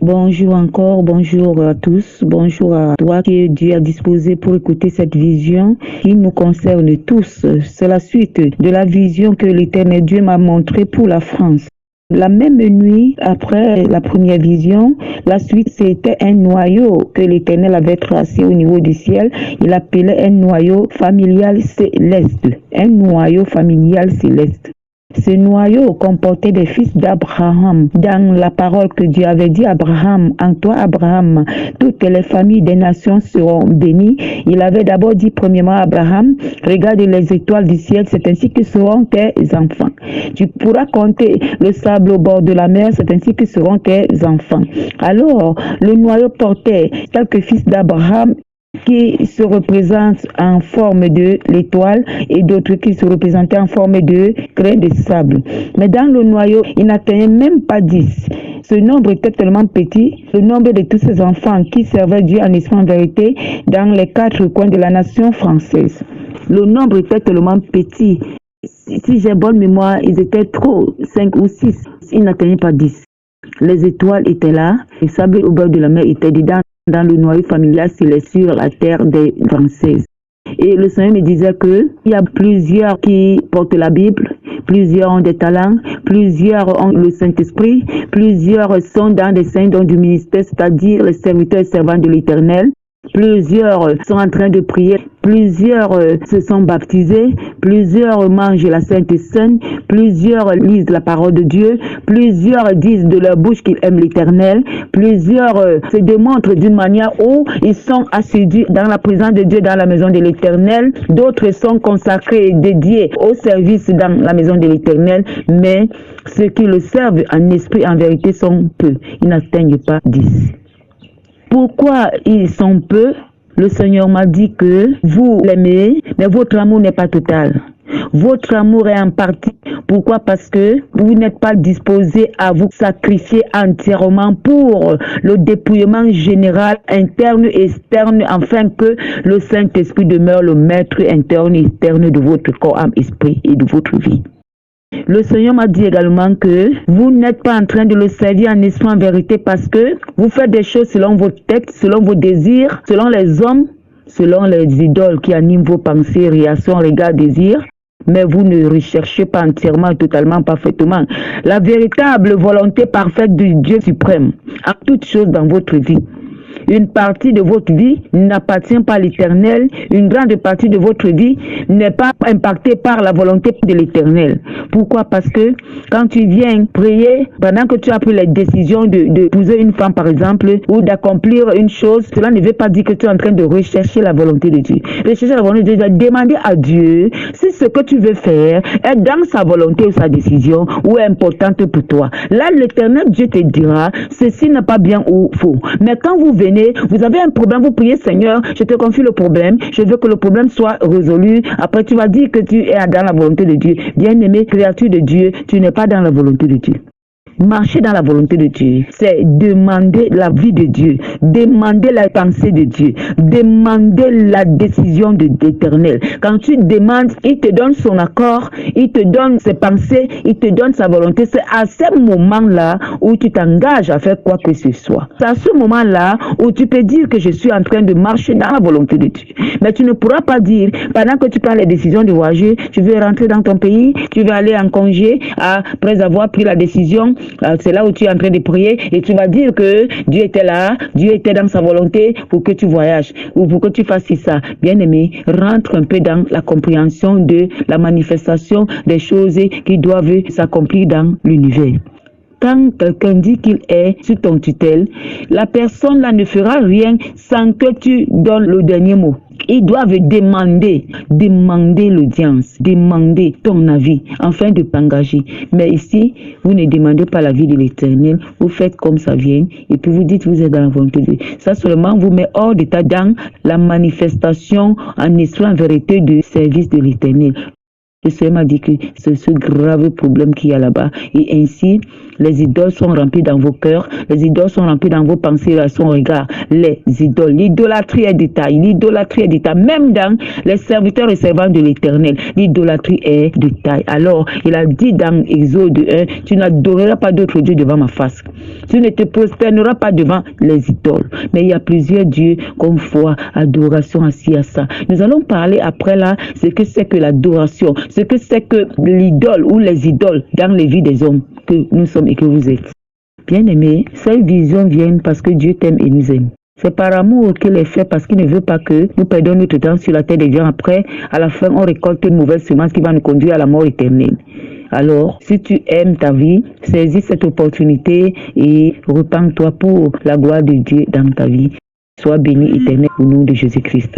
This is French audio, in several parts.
Bonjour encore, bonjour à tous, bonjour à toi que Dieu a disposé pour écouter cette vision qui nous concerne tous. C'est la suite de la vision que l'Éternel Dieu m'a montrée pour la France. La même nuit, après la première vision, la suite c'était un noyau que l'Éternel avait tracé au niveau du ciel. Il appelait un noyau familial céleste. Un noyau familial céleste. Ce noyau comportait des fils d'Abraham. Dans la parole que Dieu avait dit à Abraham, en toi Abraham, toutes les familles des nations seront bénies. Il avait d'abord dit premièrement à Abraham, regarde les étoiles du ciel, c'est ainsi que seront tes enfants. Tu pourras compter le sable au bord de la mer, c'est ainsi que seront tes enfants. Alors, le noyau portait quelques fils d'Abraham qui se représentent en forme de l'étoile et d'autres qui se représentaient en forme de grains de sable. Mais dans le noyau, il n'atteignait même pas 10. Ce nombre était tellement petit, le nombre de tous ces enfants qui servaient Dieu en esprit en vérité dans les 4 coins de la nation française. Le nombre était tellement petit. Si j'ai bonne mémoire, ils étaient trop, 5 ou 6. Ils n'atteignaient pas 10. Les étoiles étaient là, le sable au bord de la mer était dedans. Dans le noyau familial, c'est sur la terre des Françaises. Et le Seigneur me disait qu'il y a plusieurs qui portent la Bible, plusieurs ont des talents, plusieurs ont le Saint-Esprit, plusieurs sont dans des saints dons du ministère, c'est-à-dire les serviteurs et servants de l'Éternel. Plusieurs sont en train de prier, plusieurs se sont baptisés, plusieurs mangent la Sainte Seine, plusieurs lisent la parole de Dieu, plusieurs disent de leur bouche qu'ils aiment l'Éternel, plusieurs se démontrent d'une manière où ils sont assidus dans la présence de Dieu dans la maison de l'Éternel, d'autres sont consacrés et dédiés au service dans la maison de l'Éternel, mais ceux qui le servent en esprit, en vérité, sont peu, ils n'atteignent pas 10. Pourquoi ils sont peu? Le Seigneur m'a dit que vous l'aimez, mais votre amour n'est pas total. Votre amour est en partie. Pourquoi? Parce que vous n'êtes pas disposé à vous sacrifier entièrement pour le dépouillement général, interne et externe, afin que le Saint-Esprit demeure le maître interne et externe de votre corps, âme, esprit et de votre vie. Le Seigneur m'a dit également que vous n'êtes pas en train de le servir en esprit en vérité parce que vous faites des choses selon vos têtes, selon vos désirs, selon les hommes, selon les idoles qui animent vos pensées, réactions, regards, désirs. Mais vous ne recherchez pas entièrement, totalement, parfaitement la véritable volonté parfaite du Dieu suprême en toutes choses dans votre vie. Une partie de votre vie n'appartient pas à l'Éternel. Une grande partie de votre vie n'est pas impactée par la volonté de l'Éternel. Pourquoi? Parce que quand tu viens prier, pendant que tu as pris la décision d'épouser une femme, par exemple, ou d'accomplir une chose, cela ne veut pas dire que tu es en train de rechercher la volonté de Dieu. Rechercher la volonté de Dieu, demander à Dieu si ce que tu veux faire est dans sa volonté ou sa décision ou est importante pour toi. Là, l'Éternel Dieu te dira, ceci n'est pas bien ou faux. Mais quand vous venez, vous avez un problème, vous priez, Seigneur, je te confie le problème, je veux que le problème soit résolu. Après, tu vas dire que tu es dans la volonté de Dieu. Bien-aimé, créature de Dieu, tu n'es pas dans la volonté de Dieu. Marcher dans la volonté de Dieu, c'est demander la vie de Dieu, demander la pensée de Dieu, demander la décision de l'Éternel. Quand tu demandes, il te donne son accord, il te donne ses pensées, il te donne sa volonté. C'est à ce moment-là où tu t'engages à faire quoi que ce soit. C'est à ce moment-là où tu peux dire que je suis en train de marcher dans la volonté de Dieu. Mais tu ne pourras pas dire, pendant que tu prends les décisions de voyager, tu veux rentrer dans ton pays, tu veux aller en congé, après avoir pris la décision, c'est là où tu es en train de prier et tu vas dire que Dieu était là, Dieu était dans sa volonté pour que tu voyages ou pour que tu fasses ça. Bien-aimé, rentre un peu dans la compréhension de la manifestation des choses qui doivent s'accomplir dans l'univers. Quand quelqu'un dit qu'il est sous ton tutelle, la personne là ne fera rien sans que tu donnes le dernier mot. Ils doivent demander l'audience, demander ton avis, afin de t'engager. Mais ici, vous ne demandez pas l'avis de l'Éternel, vous faites comme ça vient, et puis vous dites vous êtes dans la volonté de Dieu. Ça seulement vous met hors d'état dans la manifestation en esprit, en vérité du service de l'Éternel. Le Seigneur m'a dit que c'est ce grave problème qu'il y a là-bas. Et ainsi, les idoles sont remplies dans vos cœurs, les idoles sont remplies dans vos pensées, à son regard. Les idoles, l'idolâtrie est de taille, l'idolâtrie est de taille. Même dans les serviteurs et servantes de l'Éternel, l'idolâtrie est de taille. Alors, il a dit dans Exode 1, tu n'adoreras pas d'autres dieux devant ma face. Tu ne te prosterneras pas devant les idoles. Mais il y a plusieurs dieux comme foi, adoration, assis à ça. Nous allons parler après là, ce que c'est que l'adoration, ce que c'est que l'idole ou les idoles dans les vies des hommes que nous sommes et que vous êtes. Bien-aimés, ces visions viennent parce que Dieu t'aime et nous aime. C'est par amour qu'il est fait parce qu'il ne veut pas que nous perdions notre temps sur la terre des gens. Après, à la fin, on récolte une mauvaise semence qui va nous conduire à la mort éternelle. Alors, si tu aimes ta vie, saisis cette opportunité et repens-toi pour la gloire de Dieu dans ta vie. Sois béni éternel au nom de Jésus-Christ.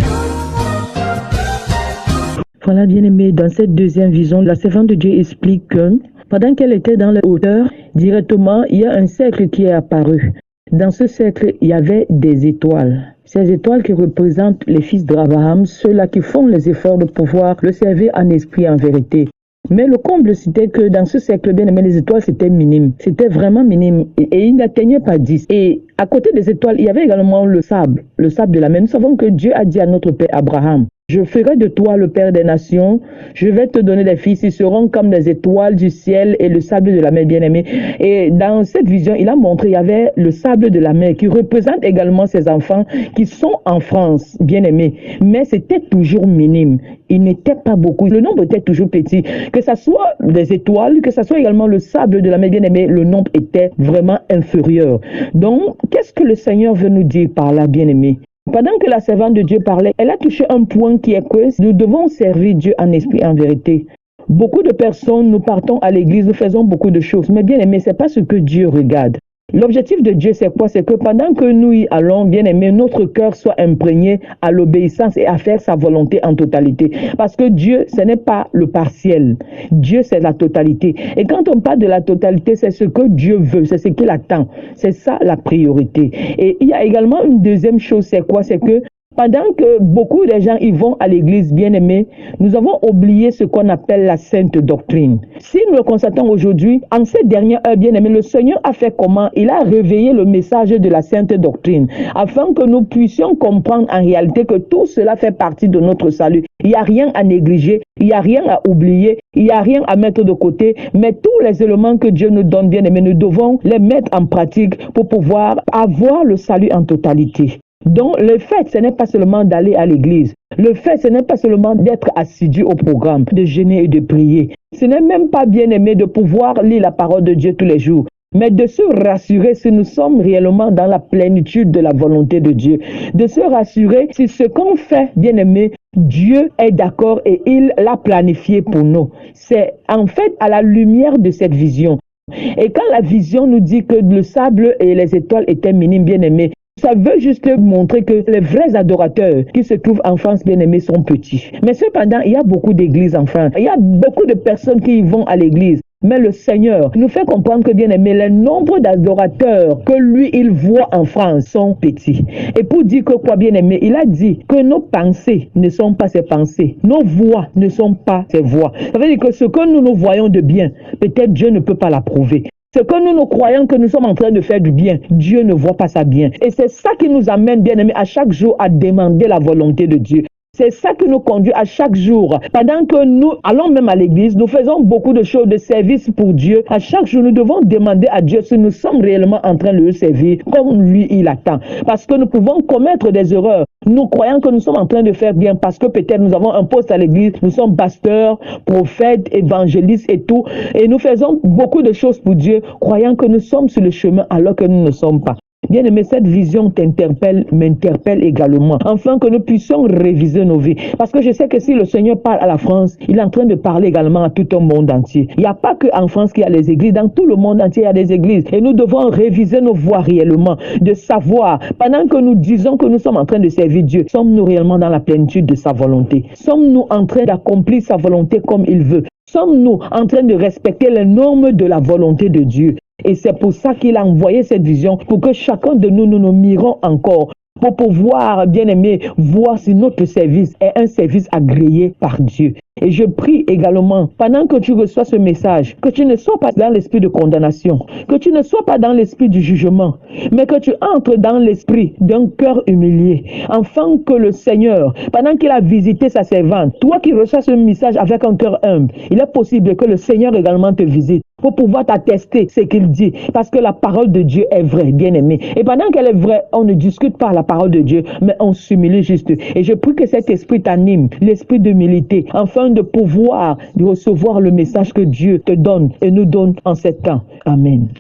Voilà, bien-aimé, dans cette deuxième vision, la servante de Dieu explique que pendant qu'elle était dans la hauteur, directement, il y a un cercle qui est apparu. Dans ce cercle, il y avait des étoiles. Ces étoiles qui représentent les fils d'Abraham, ceux-là qui font les efforts de pouvoir le servir en esprit et en vérité. Mais le comble, c'était que dans ce cercle, bien aimé, les étoiles, c'était minime. C'était vraiment minime. Et il n'atteignait pas 10. Et à côté des étoiles, il y avait également le sable de la mer. Nous savons que Dieu a dit à notre père Abraham, je ferai de toi le père des nations, je vais te donner des fils, ils seront comme les étoiles du ciel et le sable de la mer, bien-aimé. Et dans cette vision, il a montré, il y avait le sable de la mer qui représente également ces enfants qui sont en France, bien-aimé. Mais c'était toujours minime. Il n'était pas beaucoup. Le nombre était toujours petit. Que ce soit des étoiles, que ce soit également le sable de la mer, bien-aimé, le nombre était vraiment inférieur. Donc, qu'est-ce que le Seigneur veut nous dire par là, bien-aimé? Pendant que la servante de Dieu parlait, elle a touché un point qui est que nous devons servir Dieu en esprit et en vérité. Beaucoup de personnes, nous partons à l'église, nous faisons beaucoup de choses, mais bien aimé, ce n'est pas ce que Dieu regarde. L'objectif de Dieu, c'est quoi? C'est que pendant que nous y allons, bien aimé, notre cœur soit imprégné à l'obéissance et à faire sa volonté en totalité. Parce que Dieu, ce n'est pas le partiel. Dieu, c'est la totalité. Et quand on parle de la totalité, c'est ce que Dieu veut, c'est ce qu'il attend. C'est ça la priorité. Et il y a également une deuxième chose, c'est quoi? C'est que pendant que beaucoup de gens y vont à l'église, bien aimés, nous avons oublié ce qu'on appelle la sainte doctrine. Si nous le constatons aujourd'hui, en ces dernières heures, bien aimés, le Seigneur a fait comment? Il a réveillé le message de la sainte doctrine, afin que nous puissions comprendre en réalité que tout cela fait partie de notre salut. Il n'y a rien à négliger, il n'y a rien à oublier, il n'y a rien à mettre de côté, mais tous les éléments que Dieu nous donne, bien aimés, nous devons les mettre en pratique pour pouvoir avoir le salut en totalité. Donc, le fait, ce n'est pas seulement d'aller à l'église. Le fait, ce n'est pas seulement d'être assidu au programme, de jeûner et de prier. Ce n'est même pas bien aimé de pouvoir lire la parole de Dieu tous les jours, mais de se rassurer si nous sommes réellement dans la plénitude de la volonté de Dieu. De se rassurer si ce qu'on fait, bien aimé, Dieu est d'accord et il l'a planifié pour nous. C'est en fait à la lumière de cette vision. Et quand la vision nous dit que le sable et les étoiles étaient minimes, bien aimés, ça veut juste montrer que les vrais adorateurs qui se trouvent en France, bien aimés, sont petits. Mais cependant, il y a beaucoup d'églises en France. Il y a beaucoup de personnes qui y vont à l'église. Mais le Seigneur nous fait comprendre que, bien aimé, les nombres d'adorateurs que lui, il voit en France sont petits. Et pour dire que quoi, bien aimé, il a dit que nos pensées ne sont pas ses pensées. Nos voix ne sont pas ses voix. Ça veut dire que ce que nous voyons de bien, peut-être Dieu ne peut pas l'approuver. Ce que nous croyons que nous sommes en train de faire du bien, Dieu ne voit pas ça bien. Et c'est ça qui nous amène, bien aimés, à chaque jour à demander la volonté de Dieu. C'est ça qui nous conduit à chaque jour. Pendant que nous allons même à l'église, nous faisons beaucoup de choses de service pour Dieu. À chaque jour, nous devons demander à Dieu si nous sommes réellement en train de le servir comme lui, il attend. Parce que nous pouvons commettre des erreurs. Nous croyons que nous sommes en train de faire bien parce que peut-être nous avons un poste à l'église, nous sommes pasteurs, prophètes, évangélistes et tout. Et nous faisons beaucoup de choses pour Dieu, croyant que nous sommes sur le chemin alors que nous ne sommes pas. Bien aimé, cette vision t'interpelle, m'interpelle également, afin que nous puissions réviser nos vies. Parce que je sais que si le Seigneur parle à la France, il est en train de parler également à tout un monde entier. Il n'y a pas qu'en France qu'il y a les églises, dans tout le monde entier il y a des églises. Et nous devons réviser nos voies réellement, de savoir, pendant que nous disons que nous sommes en train de servir Dieu, sommes-nous réellement dans la plénitude de sa volonté? Sommes-nous en train d'accomplir sa volonté comme il veut? Sommes-nous en train de respecter les normes de la volonté de Dieu? Et c'est pour ça qu'il a envoyé cette vision, pour que chacun de nous, nous mirons encore pour pouvoir, bien-aimé, voir si notre service est un service agréé par Dieu. Et je prie également, pendant que tu reçois ce message, que tu ne sois pas dans l'esprit de condamnation, que tu ne sois pas dans l'esprit du jugement, mais que tu entres dans l'esprit d'un cœur humilié, afin que le Seigneur, pendant qu'il a visité sa servante, toi qui reçois ce message avec un cœur humble, il est possible que le Seigneur également te visite pour pouvoir t'attester ce qu'il dit, parce que la parole de Dieu est vraie, bien-aimé. Et pendant qu'elle est vraie, on ne discute pas la parole de Dieu, mais on s'humilie juste. Et je prie que cet esprit t'anime, l'esprit d'humilité, afin de pouvoir recevoir le message que Dieu te donne et nous donne en ces temps. Amen.